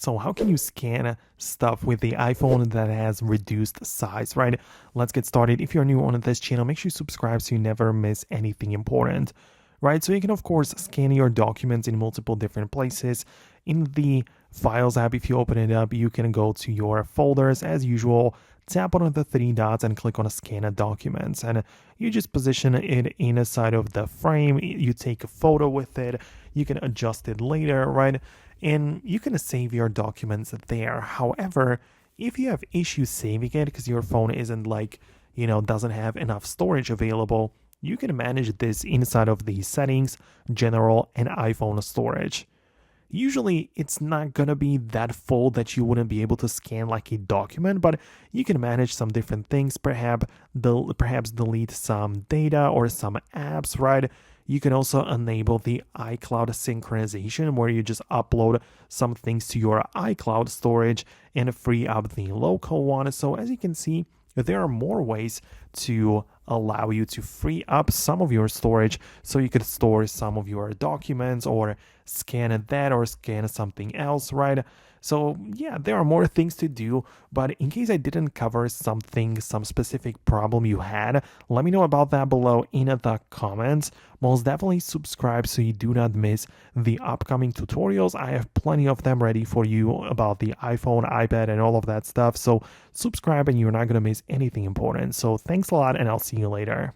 So how can you scan stuff with the iPhone that has reduced size, right? Let's get started. If you're new on this channel, make sure you subscribe so you never miss anything important, right? So you can, of course, scan your documents in multiple different places. In the Files app, if you open it up, you can go to your folders as usual, tap on the three dots and click on Scan Documents. And you just position it inside of the frame. You take a photo with it. You can adjust it later, right? And you can save your documents there. However, if you have issues saving it because your phone isn't doesn't have enough storage available, you can manage this inside of the settings, general, and iPhone storage. Usually it's not gonna be that full that you wouldn't be able to scan like a document, but you can manage some different things, perhaps delete some data or some apps, right? You can also enable the iCloud synchronization where you just upload some things to your iCloud storage and free up the local one. So as you can see, there are more ways to allow you to free up some of your storage so you could store some of your documents or scan that or scan something else, right? So yeah, there are more things to do, but in case I didn't cover something, some specific problem you had, let me know about that below in the comments. Most definitely subscribe so you do not miss the upcoming tutorials. I have plenty of them ready for you about the iPhone, iPad, and all of that stuff. So subscribe and you're not going to miss anything important. So thanks a lot, and I'll see you later.